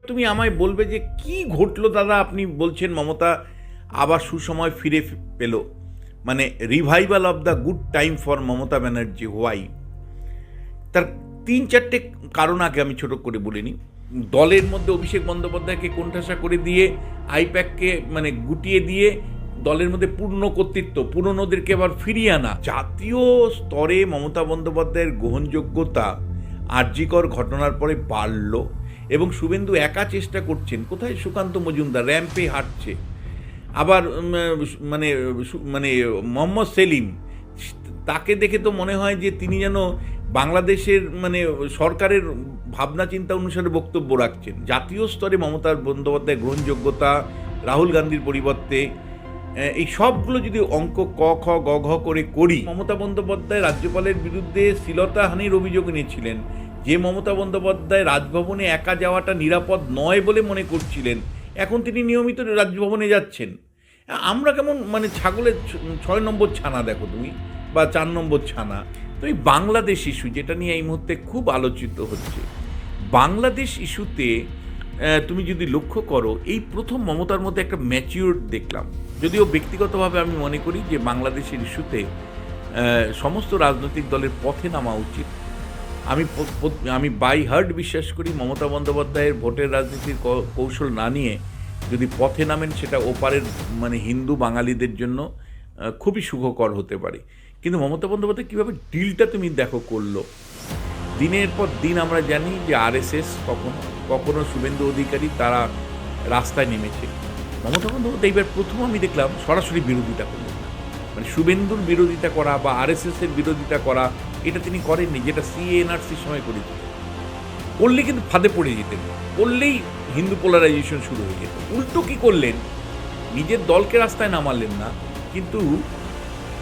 তুমি আমায় বলবে যে কি ঘটলো দাদা, আপনি বলছেন মমতা আবার সুসময় ফিরে পেল, মানে revival of the good time for Mamata Banerjee, why? তার তিন চারটে কারণ আগে আমি ছোট করে বলিনি। দলের মধ্যে অভিষেক বন্দ্যোপাধ্যায়কে কোণঠাসা করে দিয়ে, আইপ্যাককে মানে গুটিয়ে দিয়ে দলের মধ্যে পূর্ণ কর্তৃত্ব, পুরনোদেরকে আবার ফিরিয়ে আনা। জাতীয় স্তরে মমতা বন্দ্যোপাধ্যায়ের গ্রহণযোগ্যতা আরজিকর ঘটনার পরে বাড়ল, এবং শুভেন্দু একা চেষ্টা করছেন। কোথায় সুকান্ত মজুমদার র্যাম্পে হাঁটছে, আবার মানে মানে মোহাম্মদ সেলিম, তাকে দেখে তো মনে হয় যে তিনি যেন বাংলাদেশের মানে সরকারের ভাবনা চিন্তা অনুসারে বক্তব্য রাখছেন। জাতীয় স্তরে মমতা বন্দ্যোপাধ্যায়ের গ্রহণযোগ্যতা রাহুল গান্ধীর পরিবর্তে, এই সবগুলো যদি অঙ্ক ক খ গ ঘ করে করি, মমতা বন্দ্যোপাধ্যায় রাজ্যপালের বিরুদ্ধে শ্লীলতাহানির অভিযোগ এনেছিলেন। যে মমতা বন্দ্যোপাধ্যায় রাজভবনে একা যাওয়াটা নিরাপদ নয় বলে মনে করছিলেন, এখন তিনি নিয়মিত রাজভবনে যাচ্ছেন। আমরা কেমন মানে ছাগলের 6 নম্বর ছানা দেখো তুমি, বা 4 নম্বর ছানা। তুমি বাংলাদেশ ইস্যু, যেটা নিয়ে এই মুহূর্তে খুব আলোচিত হচ্ছে, বাংলাদেশ ইস্যুতে তুমি যদি লক্ষ্য করো, এই প্রথম মমতার মধ্যে একটা ম্যাচিউর দেখলাম। যদিও ব্যক্তিগতভাবে আমি মনে করি যে বাংলাদেশের ইস্যুতে সমস্ত রাজনৈতিক দলের পথে নামা উচিত। আমি বাই হার্ট বিশ্বাস করি মমতা বন্দ্যোপাধ্যায়ের ভোটের রাজনীতির কৌশল না নিয়ে যদি পথে নামেন, সেটা ওপারের মানে হিন্দু বাঙালিদের জন্য খুবই সুখকর হতে পারে। কিন্তু মমতা বন্দ্যোপাধ্যায় কীভাবে ডিলটা তুমি দেখো করলো। দিনের পর দিন আমরা জানি যে আরএসএস কখনো শুভেন্দু অধিকারী তারা রাস্তায় নেমেছে। মমতা বন্দ্যোপাধ্যায় এইবার প্রথম আমি দেখলাম সরাসরি বিরোধিতা করলেন না, মানে শুভেন্দুর বিরোধিতা করা বা আরএসএসের বিরোধিতা করা, এটা তিনি করেননি, যেটা সিএনআরসির সময় করেছিলেন। করলে কিন্তু ফাঁদে পড়ে যেতেন, করলেই হিন্দু পোলারাইজেশন শুরু হয়ে যেত। উল্টো কী করলেন, নিজের দলকে রাস্তায় নামালেন না, কিন্তু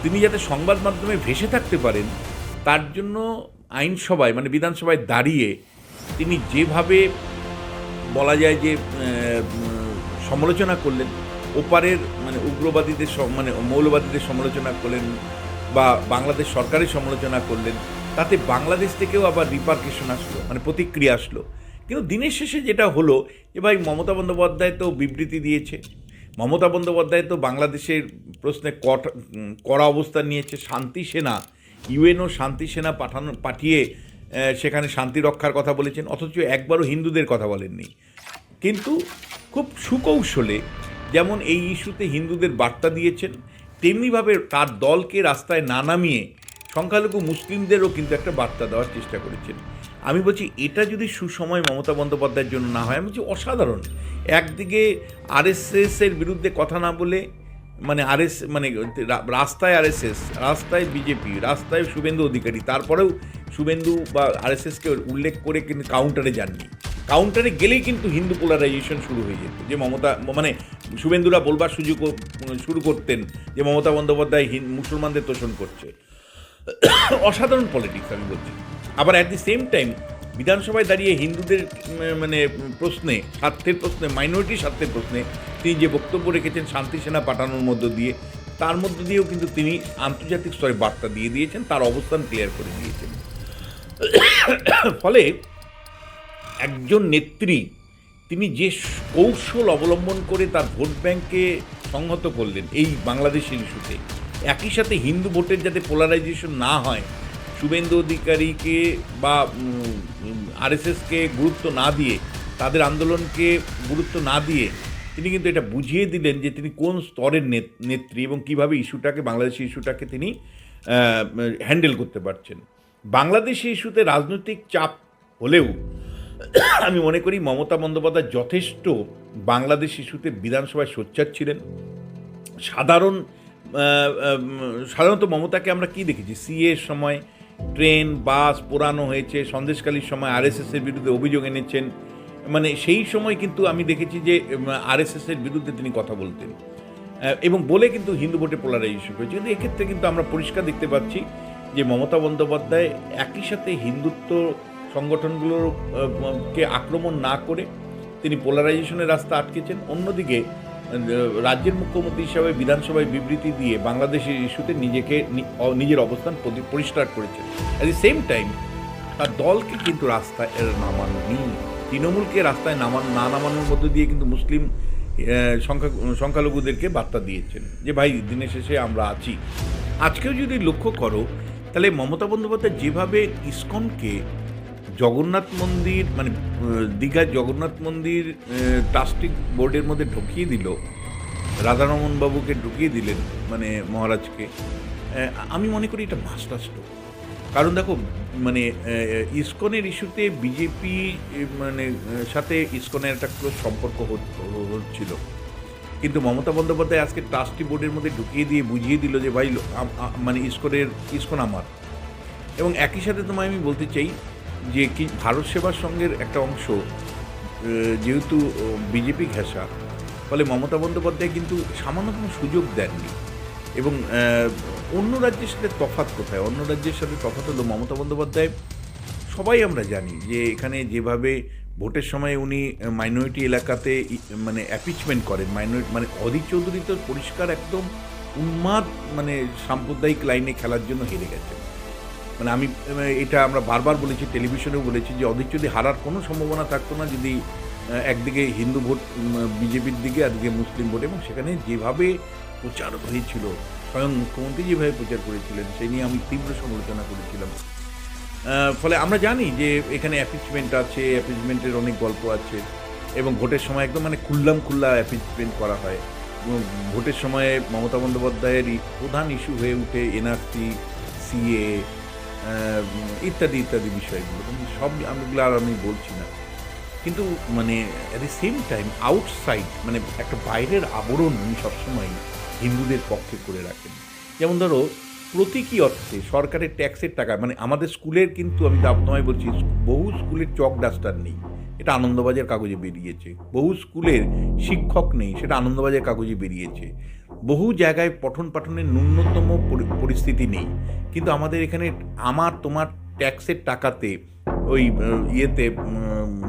তিনি যাতে সংবাদ মাধ্যমে ভেসে থাকতে পারেন তার জন্য আইনসভায় মানে বিধানসভায় দাঁড়িয়ে তিনি যেভাবে বলা যায় যে সমালোচনা করলেন, ওপারের মানে উগ্রবাদীদের মানে মৌলবাদীদের সমালোচনা করলেন বা বাংলাদেশ সরকারের সমালোচনা করলেন, তাতে বাংলাদেশ থেকেও আবার রিপারকেশন আসলো, মানে প্রতিক্রিয়া আসলো। কিন্তু দিনের শেষে যেটা হলো যে ভাই, মমতা বন্দ্যোপাধ্যায় তো বিবৃতি দিয়েছে, মমতা বন্দ্যোপাধ্যায় তো বাংলাদেশের প্রশ্নে কড়া অবস্থান নিয়েছে। শান্তি সেনা, ইউএনও শান্তি সেনা পাঠিয়ে সেখানে শান্তি রক্ষার কথা বলেছেন, অথচ একবারও হিন্দুদের কথা বলেননি। কিন্তু খুব সুকৌশলে যেমন এই ইস্যুতে হিন্দুদের বার্তা দিয়েছেন, তেমনিভাবে তার দলকে রাস্তায় না নামিয়ে সংখ্যালঘু মুসলিমদেরও কিন্তু একটা বার্তা দেওয়ার চেষ্টা করেছেন। আমি বলছি এটা যদি সুসময় মমতা বন্দ্যোপাধ্যায়ের জন্য না হয়, আমি বলছি অসাধারণ। একদিকে আরএসএসের বিরুদ্ধে কথা না বলে, মানে মানে রাস্তায় আরএসএস, রাস্তায় বিজেপি, রাস্তায় শুভেন্দু অধিকারী, তারপরেও শুভেন্দু বা আরএসএসকে উল্লেখ করে কিন্তু কাউন্টারে যাননি। কাউন্টারে গেলেই কিন্তু হিন্দু পোলারাইজেশন শুরু হয়ে যেত, যে মমতা মানে শুভেন্দুরা বলবার সুযোগ শুরু করতেন যে মমতা বন্দ্যোপাধ্যায় মুসলমানদের তোষণ করছে। অসাধারণ পলিটিক্স আমি বলছি। আবার অ্যাট দি সেম টাইম বিধানসভায় দাঁড়িয়ে হিন্দুদের মানে প্রশ্নে, স্বার্থের প্রশ্নে, মাইনরিটি স্বার্থের প্রশ্নে তিনি যে বক্তব্য রেখেছেন শান্তি সেনা পাঠানোর মধ্য দিয়ে, তার মধ্য দিয়েও কিন্তু তিনি আন্তর্জাতিক স্তরে বার্তা দিয়ে দিয়েছেন, তার অবস্থান ক্লিয়ার করে দিয়েছেন। ফলে একজন নেত্রী তিনি যে কৌশল অবলম্বন করে তার ভোট ব্যাংককে সংহত করলেন এই বাংলাদেশের ইস্যুতে, একই সাথে হিন্দু ভোটের যাতে পোলারাইজেশন না হয়, শুভেন্দু অধিকারীকে বা আরএসএসকে গুরুত্ব না দিয়ে, তাদের আন্দোলনকে গুরুত্ব না দিয়ে তিনি কিন্তু এটা বুঝিয়ে দিলেন যে তিনি কোন স্তরের নেত্রী এবং কীভাবে ইস্যুটাকে, বাংলাদেশের ইস্যুটাকে তিনি হ্যান্ডেল করতে পারছেন। বাংলাদেশি ইস্যুতে রাজনৈতিক চাপ হলেও আমি মনে করি মমতা বন্দ্যোপাধ্যায় যথেষ্ট বাংলাদেশ ইস্যুতে বিধানসভায় সোচ্চার ছিলেন। সাধারণত মমতাকে আমরা কি দেখেছি, সিএর সময় ট্রেন বাস পোড়ানো হয়েছে, সন্দেশখালির সময় আরএসএসের বিরুদ্ধে অভিযোগ এনেছেন, মানে সেই সময় কিন্তু আমি দেখেছি যে আরএসএসের বিরুদ্ধে তিনি কথা বলতেন এবং বলে কিন্তু হিন্দু ভোটে পোলারাইজেশন হয়েছে। কিন্তু এক্ষেত্রে কিন্তু আমরা পরিষ্কার দেখতে পাচ্ছি যে মমতা বন্দ্যোপাধ্যায় একই সাথে হিন্দুত্ব সংগঠনগুলোকে আক্রমণ না করে তিনি পোলারাইজেশনের রাস্তা আটকেছেন, অন্যদিকে রাজ্যের মুখ্যমন্ত্রী হিসাবে বিধানসভায় বিবৃতি দিয়ে বাংলাদেশের ইস্যুতে নিজের অবস্থান পরিষ্কার করেছেন। অ্যাট দি সেম টাইম তার দলকে কিন্তু রাস্তায় নামাননি। তৃণমূলকে রাস্তায় না নামানোর মধ্য দিয়ে কিন্তু মুসলিম সংখ্যালঘুদেরকে বার্তা দিয়েছেন যে ভাই দিনের শেষে আমরা আছি। আজকেও যদি লক্ষ্য করো তাহলে মমতা বন্দ্যোপাধ্যায় যেভাবে ইসকনকে জগন্নাথ মন্দির মানে দীঘার জগন্নাথ মন্দির ট্রাস্টি বোর্ডের মধ্যে ঢুকিয়ে দিল, রাধারমন বাবুকে ঢুকিয়ে দিলেন মানে মহারাজকে, আমি মনে করি এটা মাস্টার স্ট্রোক। কারণ দেখো মানে ইসকনের ইস্যুতে বিজেপি মানে সাথে ইসকনের একটা ক্লোজ সম্পর্ক হচ্ছিল, কিন্তু মমতা বন্দ্যোপাধ্যায় আজকে ট্রাস্টি বোর্ডের মধ্যে ঢুকিয়ে দিয়ে বুঝিয়ে দিল যে ভাই মানে ইসকন আমার। এবং একই সাথে তোমায় আমি বলতে চাই যে কি ভারত সেবার সঙ্গের একটা অংশ যেহেতু বিজেপি ঘেঁষা, ফলে মমতা বন্দ্যোপাধ্যায় কিন্তু সামান্য কোনো সুযোগ দেননি। এবং অন্য রাজ্যের সাথে তফাৎ কোথায়? অন্য রাজ্যের সাথে তফাৎ হলো মমতা বন্দ্যোপাধ্যায় সবাই আমরা জানি যে এখানে যেভাবে ভোটের সময় উনি মাইনরিটি এলাকাতে মানে অ্যাপিচমেন্ট করেন, মাইনরিটি মানে অধীর চৌধুরী তো পরিষ্কার একদম উন্মাদ মানে সাম্প্রদায়িক লাইনে খেলার জন্য হেরে গেছেন। মানে এটা আমরা বারবার বলেছি, টেলিভিশনেও বলেছি যে অধীর চৌধুরী হারার কোনো সম্ভাবনা থাকতো না যদি একদিকে হিন্দু ভোট বিজেপির দিকে, একদিকে মুসলিম ভোট। এবং সেখানে যেভাবে প্রচার হয়েছিল, স্বয়ং মুখ্যমন্ত্রী যেভাবে প্রচার করেছিলেন সেই নিয়ে আমি তীব্র সমালোচনা করেছিলাম। ফলে আমরা জানি যে এখানে অ্যাপিচমেন্ট আছে, অ্যাপিচমেন্টের অনেক গল্প আছে এবং ভোটের সময় একদম মানে খুল্লা অ্যাপিচমেন্ট করা হয়। ভোটের সময়ে মমতা বন্দ্যোপাধ্যায়ের প্রধান ইস্যু হয়ে উঠে এনআরসি, সিএ ইত্যাদি ইত্যাদি বিষয়গুলো, কিন্তু সব আমগুলো আর আমি বলছি না। কিন্তু মানে at the same time outside মানে একটা বাইরের আবরণ উনি সবসময় হিন্দুদের পক্ষে করে রাখেন। যেমন ধরো প্রতীকী অর্থে সরকারের ট্যাক্সের টাকা, মানে আমাদের স্কুলের কিন্তু আমি তোমায় বলছি বহু স্কুলের চক ডাস্টার নেই, এটা আনন্দবাজার কাগজে বেরিয়েছে। বহু স্কুলের শিক্ষক নেই, সেটা আনন্দবাজার কাগজে বেরিয়েছে। বহু জায়গায় পঠন পাঠনের ন্যূনতম পরিস্থিতি নেই, কিন্তু আমাদের এখানে আমার তোমার ট্যাক্সের টাকাতে ওই ইয়েতে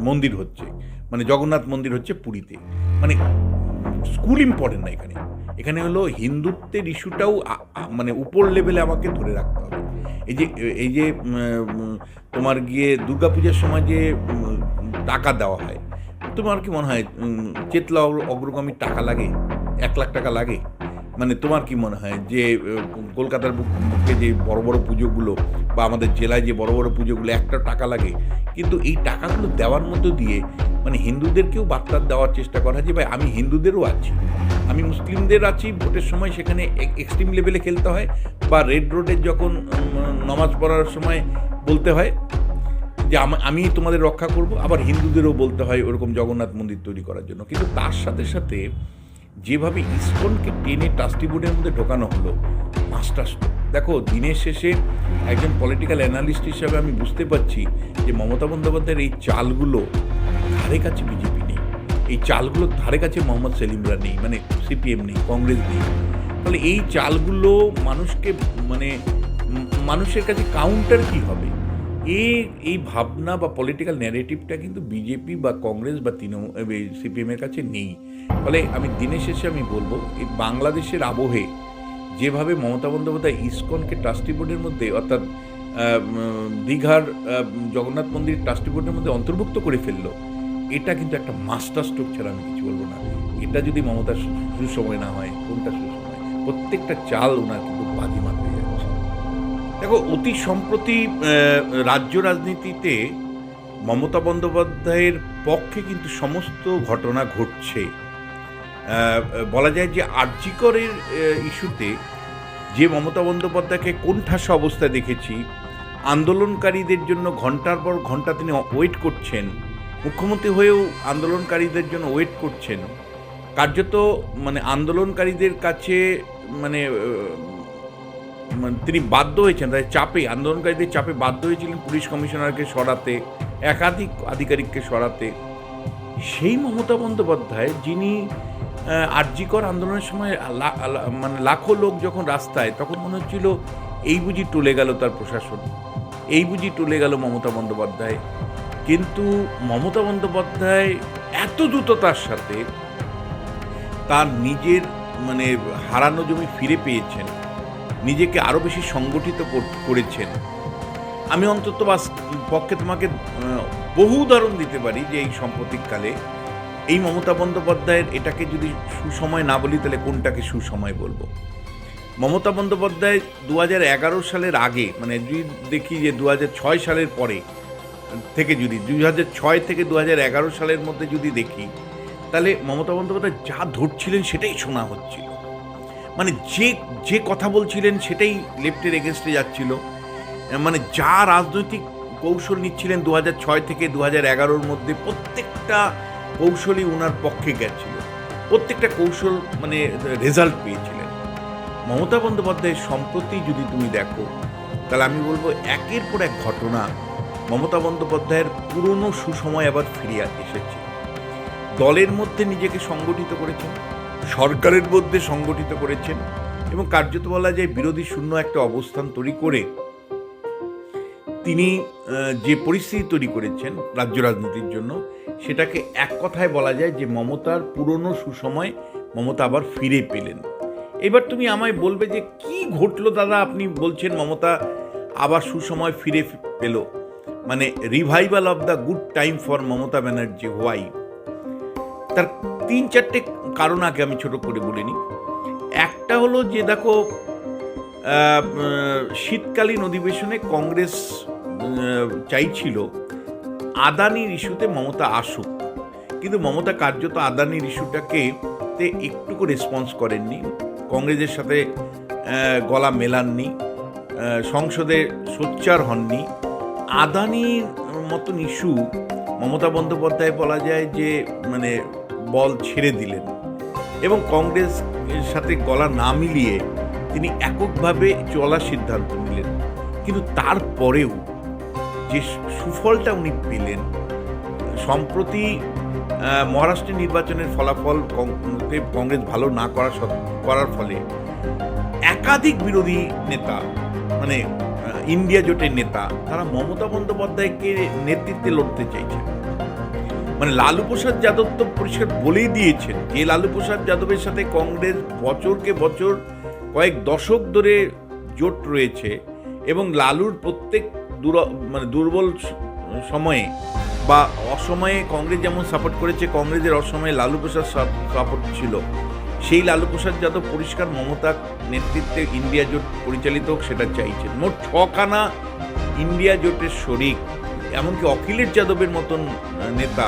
মন্দির হচ্ছে, মানে জগন্নাথ মন্দির হচ্ছে পুরীতে। মানে স্কুল ইম্পর্টেন্ট না এখানে, এখানে হলো হিন্দুত্বের ইস্যুটাও মানে উপর লেভেলে আমাকে ধরে রাখতে হবে। এই যে তোমার গিয়ে দুর্গাপূজার সময় যে টাকা দেওয়া হয়, তোমার কি মনে হয় চেতলা অগ্রগামীর টাকা লাগে? 1 লাখ টাকা লাগে? মানে তোমার কি মনে হয় যে কলকাতার বুকে যে বড় বড় পুজোগুলো বা আমাদের জেলায় যে বড় বড় পুজোগুলো একটা টাকা লাগে? কিন্তু এই টাকাগুলো দেওয়ার মধ্য দিয়ে মানে হিন্দুদেরকেও বার্তা দেওয়ার চেষ্টা করা যে ভাই আমি হিন্দুদেরও আছি, আমি মুসলিমদের আছি। ভোটের সময় সেখানে এক্সট্রিম লেভেলে খেলতে হয়, বা রেড রোডের যখন নামাজ পড়ার সময় বলতে হয় যে আমি তোমাদের রক্ষা করব, আবার হিন্দুদেরও বলতে হয় ওরকম জগন্নাথ মন্দির তৈরি করার জন্য। কিন্তু তার সাথে সাথে যেভাবে ইসকনকে টেনে ট্রাস্টি বোর্ডের মধ্যে ঢোকানো হলো, মাস্টার স্ট্রোক। দেখো দিনের শেষে একজন পলিটিক্যাল অ্যানালিস্ট হিসাবে আমি বুঝতে পারছি যে মমতা বন্দ্যোপাধ্যায়ের এই চালগুলো ধারে কাছে বিজেপি নেই, এই চালগুলোর ধারে কাছে মোহাম্মদ সেলিমরা নেই, মানে সিপিএম নেই, কংগ্রেস নেই। ফলে এই চালগুলো মানুষকে মানে মানুষের কাছে কাউন্টার কি হবে, এই ভাবনা বা পলিটিক্যাল ন্যারেটিভটা কিন্তু বিজেপি বা কংগ্রেস বা সিপিএমের কাছে নেই। ফলে আমি দিনের শেষে আমি বলবো এই বাংলাদেশের আবহে যেভাবে মমতা বন্দ্যোপাধ্যায় ইসকনকে ট্রাস্টি বোর্ডের মধ্যে, অর্থাৎ দীঘার জগন্নাথ মন্দির ট্রাস্টি বোর্ডের মধ্যে অন্তর্ভুক্ত করে ফেললো, এটা কিন্তু একটা মাস্টার স্ট্রোক ছাড়া আমি কিছু বলবো না। এটা যদি মমতার সুসময় না হয়, কোনটা সুসময়? প্রত্যেকটা চাল ওনার কিন্তু বাজিমাত হয়ে যাচ্ছে। দেখো অতি সম্প্রতি রাজ্য রাজনীতিতে মমতা বন্দ্যোপাধ্যায়ের পক্ষে কিন্তু সমস্ত ঘটনা ঘটছে। বলা যায় যে আর.জি. করের ইস্যুতে যে মমতা বন্দ্যোপাধ্যায়কে কোণঠাসা অবস্থায় দেখেছি, আন্দোলনকারীদের জন্য ঘন্টার পর ঘন্টা তিনি ওয়েট করছেন, মুখ্যমন্ত্রী হয়েও আন্দোলনকারীদের জন্য ওয়েট করছেন, কার্যত মানে আন্দোলনকারীদের কাছে মানে তিনি বাধ্য হয়েছেন, তাই চাপে আন্দোলনকারীদের চাপে বাধ্য হয়েছিলেন পুলিশ কমিশনারকে সরাতে, একাধিক আধিকারিককে সরাতে। সেই মমতা বন্দ্যোপাধ্যায় যিনি আর.জি. কর আন্দোলনের সময় মানে লাখো লোক যখন রাস্তায়, তখন মনে হচ্ছিল এই বুঝি টলে গেল তার প্রশাসন, এই বুঝি টলে গেল মমতা বন্দ্যোপাধ্যায়। কিন্তু মমতা বন্দ্যোপাধ্যায় এত দ্রুততার সাথে তার নিজের মানে হারানো জমি ফিরে পেয়েছেন, নিজেকে আরও বেশি সংগঠিত করেছেন। আমি অন্তত পক্ষে তোমাকে বহু উদাহরণ দিতে পারি যে এই সাম্প্রতিককালে এই মমতা বন্দ্যোপাধ্যায়ের এটাকে যদি সুসময় না বলি তাহলে কোনটাকে সুসময় বলবো। মমতা বন্দ্যোপাধ্যায় 2011 সালের আগে, মানে যদি দেখি যে 2006 সালের পরে থেকে, যদি 2006 থেকে 2011 সালের মধ্যে যদি দেখি, তাহলে মমতা বন্দ্যোপাধ্যায় যা ধরছিলেন সেটাই শোনা হচ্ছিল। মানে যে কথা বলছিলেন সেটাই লেফটের এগেনস্টে যাচ্ছিল। মানে যা রাজনৈতিক কৌশল নিচ্ছিলেন 2006 থেকে 2011-র মধ্যে, প্রত্যেকটা কৌশলই ওনার পক্ষে গেছিল, প্রত্যেকটা কৌশল মানে রেজাল্ট পেয়েছিলেন। মমতা বন্দ্যোপাধ্যায়ের সম্প্রতি যদি তুমি দেখো, তাহলে আমি বলবো একের পর এক ঘটনা মমতা বন্দ্যোপাধ্যায়ের পুরনো সুসময় আবার ফিরে এসেছে। দলের মধ্যে নিজেকে সংগঠিত করেছেন, সরকারের মধ্যে সংগঠিত করেছেন, এবং কার্যত বলা যায় বিরোধী শূন্য একটা অবস্থান তৈরি করে তিনি যে পরিস্থিতি তৈরি করেছেন রাজ্য রাজনীতির জন্য, সেটাকে এক কথায় বলা যায় যে মমতার পুরনো সুসময় মমতা আবার ফিরে পেলেন। এবার তুমি আমায় বলবে যে কি ঘটলো দাদা, আপনি বলছেন মমতা আবার সুসময় ফিরে পেল, মানে revival of the good time for Mamata Banerjee why? তার 3-4টে কারণ আগে আমি ছোট করে বলে নিই। একটা হলো যে দেখো, শীতকালীন অধিবেশনে কংগ্রেস চাইছিল আদানির ইস্যুতে মমতা আসুক, কিন্তু মমতা কার্যত আদানির ইস্যুটাকে একটুকু রেসপন্স করেননি, কংগ্রেসের সাথে গলা মেলাননি, সংসদে সোচ্চার হননি। আদানির মতন ইস্যু মমতা বন্দ্যোপাধ্যায় বলা যায় যে মানে বল ছেড়ে দিলেন, এবং কংগ্রেসের সাথে গলা না মিলিয়ে তিনি এককভাবে চলার সিদ্ধান্ত নিলেন। কিন্তু তারপরেও যে সুফলটা উনি পেলেন, সম্প্রতি মহারাষ্ট্রের নির্বাচনের ফলাফল কংগ্রেস ভালো না করার ফলে একাধিক বিরোধী নেতা, মানে ইন্ডিয়া জোটের নেতা, তারা মমতা বন্দ্যোপাধ্যায়কে নেতৃত্বে লড়তে চাইছেন। মানে লালু প্রসাদ যাদব তো পরিষ্কার বলেই দিয়েছেন যে লালু প্রসাদ যাদবের সাথে কংগ্রেস বছরকে বছর কয়েক দশক ধরে জোট রয়েছে, এবং লালুর প্রত্যেক দুর্বল সময়ে বা অসময়ে কংগ্রেস যেমন সাপোর্ট করেছে, কংগ্রেসের অসময়ে লালু প্রসাদ সাপোর্ট ছিল। সেই লালু প্রসাদ যাদব পরিষ্কার মমতার নেতৃত্বে ইন্ডিয়া জোট পরিচালিত হোক সেটা চাইছেন। মোট 6খানা ইন্ডিয়া জোটের শরিক, এমনকি অখিলেশ যাদবের মতন নেতা,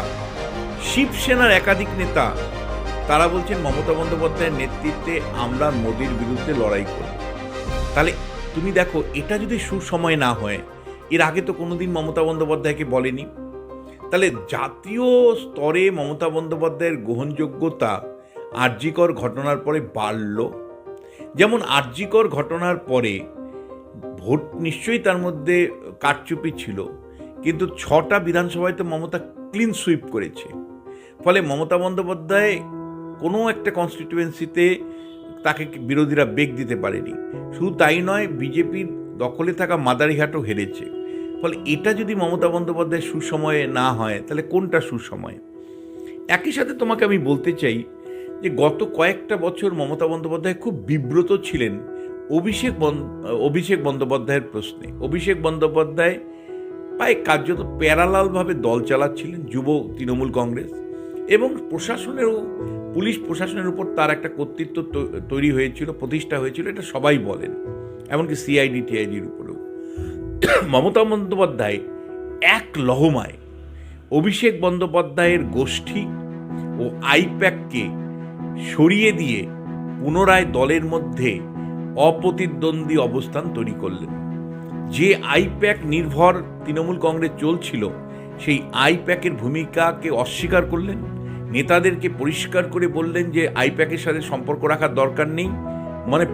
শিবসেনার একাধিক নেতা, তারা বলছেন মমতা বন্দ্যোপাধ্যায়ের নেতৃত্বে আমরা মোদির বিরুদ্ধে লড়াই করব। তাহলে তুমি দেখো, এটা যদি সুসময় না হয়, এর আগে তো কোনোদিন মমতা বন্দ্যোপাধ্যায়কে বলেনি, তাহলে জাতীয় স্তরে মমতা বন্দ্যোপাধ্যায়ের গ্রহণযোগ্যতা আরজিকর ঘটনার পরে বাড়ল। যেমন আরজিকর ঘটনার পরে ভোট নিশ্চয়ই তার মধ্যে কারচুপি ছিল, কিন্তু 6টা বিধানসভায় তো মমতা ক্লিন সুইপ করেছে। ফলে মমতা বন্দ্যোপাধ্যায় কোনো একটা কনস্টিটিউয়েন্সিতে তাকে বিরোধীরা বেগ দিতে পারেনি। শুধু তাই নয়, বিজেপির দখলে থাকা মাদারিহাটও হেরেছে। ফলে এটা যদি মমতা বন্দ্যোপাধ্যায় সুসময়ে না হয়, তাহলে কোনটা সুসময়? একই সাথে তোমাকে আমি বলতে চাই যে গত কয়েকটা বছর মমতা বন্দ্যোপাধ্যায় খুব বিব্রত ছিলেন অভিষেক বন্দ্যোপাধ্যায়ের প্রশ্নে। অভিষেক বন্দ্যোপাধ্যায় প্রায় কার্যত প্যারালালভাবে দল চালাচ্ছিলেন যুব তৃণমূল কংগ্রেস, এবং পুলিশ প্রশাসনের উপর তার একটা কর্তৃত্ব তৈরি হয়েছিল, প্রতিষ্ঠা হয়েছিল, এটা সবাই বলেন, এমনকি সিআইডি টিআইডির উপরেও। মমতা বন্দ্যোপাধ্যায় এক লহমায় অভিষেক বন্দ্যোপাধ্যায়ের গোষ্ঠী ও আইপ্যাককে সরিয়ে দিয়ে পুনরায় দলের মধ্যে অপ্রতিদ্বন্দ্বী অবস্থান তৈরি করলেন। যে আইপ্যাক নির্ভর তৃণমূল কংগ্রেস চলছিল, সেই আইপ্যাকের ভূমিকাকে অস্বীকার করলেন, নেতাদেরকে পরিষ্কার করে বললেন যে আইপ্যাকের সাথে সম্পর্ক রাখার দরকার নেই, মানে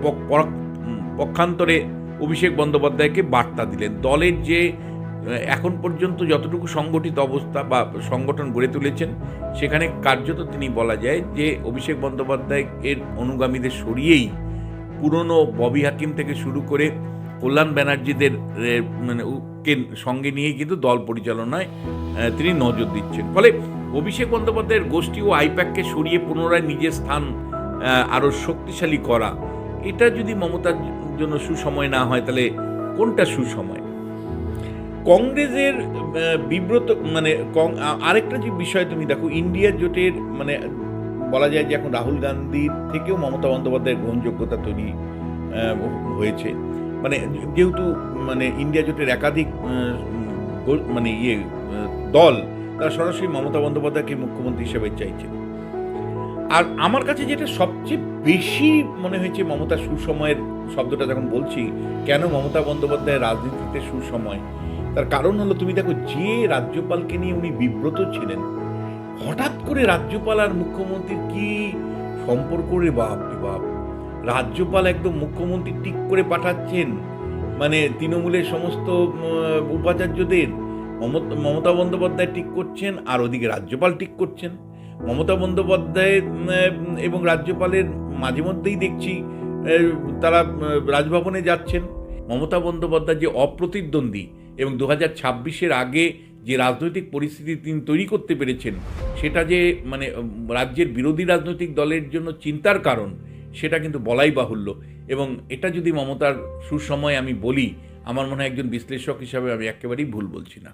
পক্ষান্তরে অভিষেক বন্দ্যোপাধ্যায়কে বার্তা দিলেন। দলের যে এখন পর্যন্ত যতটুকু সংগঠিত অবস্থা বা সংগঠন গড়ে তুলেছেন, সেখানে কার্যত তিনি বলা যায় যে অভিষেক বন্দ্যোপাধ্যায় এর অনুগামীদের সরিয়েই পুরনো ববি হাকিম থেকে শুরু করে কল্যাণ ব্যানার্জিদের সঙ্গে নিয়েই কিন্তু দল পরিচালনায় তিনি নজর দিচ্ছেন। ফলে অভিষেক বন্দ্যোপাধ্যায়ের গোষ্ঠী ও আইপ্যাককে সরিয়ে পুনরায় নিজের স্থান আরও শক্তিশালী করা, এটা যদি মমতার জন্য সুসময় না হয়, তাহলে কোনটা সুসময়? কংগ্রেসের বিব্রত মানে আরেকটা যে বিষয় তুমি দেখো, ইন্ডিয়া জোটের মানে বলা যায় যে এখন রাহুল গান্ধীর থেকেও মমতা বন্দ্যোপাধ্যায়ের গ্রহণযোগ্যতা তৈরি হয়েছে। মানে যেহেতু মানে ইন্ডিয়া জোটের একাধিক মানে দল তারা সরাসরি মমতা বন্দ্যোপাধ্যায়কে মুখ্যমন্ত্রী হিসেবে চাইছে। আর আমার কাছে যেটা সবচেয়ে বেশি মনে হয়েছে মমতা সুসময়ের শব্দটা যখন বলছি, কেন মমতা বন্দ্যোপাধ্যায়ের রাজনীতিতে সুসময়, তার কারণ হলো তুমি দেখো যে রাজ্যপালকে নিয়ে উনি বিব্রত ছিলেন, হঠাৎ করে রাজ্যপাল আর মুখ্যমন্ত্রীর কি সম্পর্ক রে বাপ রে বাপ। রাজ্যপাল একদম মুখ্যমন্ত্রী টিক করে পাঠাচ্ছেন মানে তৃণমূলের সমস্ত উপাচার্যদের, মমতা বন্দ্যোপাধ্যায় ঠিক করছেন আর ওদিকে রাজ্যপাল ঠিক করছেন। মমতা বন্দ্যোপাধ্যায় এবং রাজ্যপালের মাঝে মধ্যেই দেখছি তারা রাজভবনে যাচ্ছেন। মমতা বন্দ্যোপাধ্যায় যে অপ্রতিদ্বন্দ্বী এবং 2026-এর আগে যে রাজনৈতিক পরিস্থিতি তিনি তৈরি করতে পেরেছেন, সেটা যে মানে রাজ্যের বিরোধী রাজনৈতিক দলের জন্য চিন্তার কারণ, সেটা কিন্তু বলাই বাহুল্য। এবং এটা যদি মমতার সুসময় আমি বলি, আমার মনে হয় একজন বিশ্লেষক হিসাবে আমি একেবারেই ভুল বলছি না।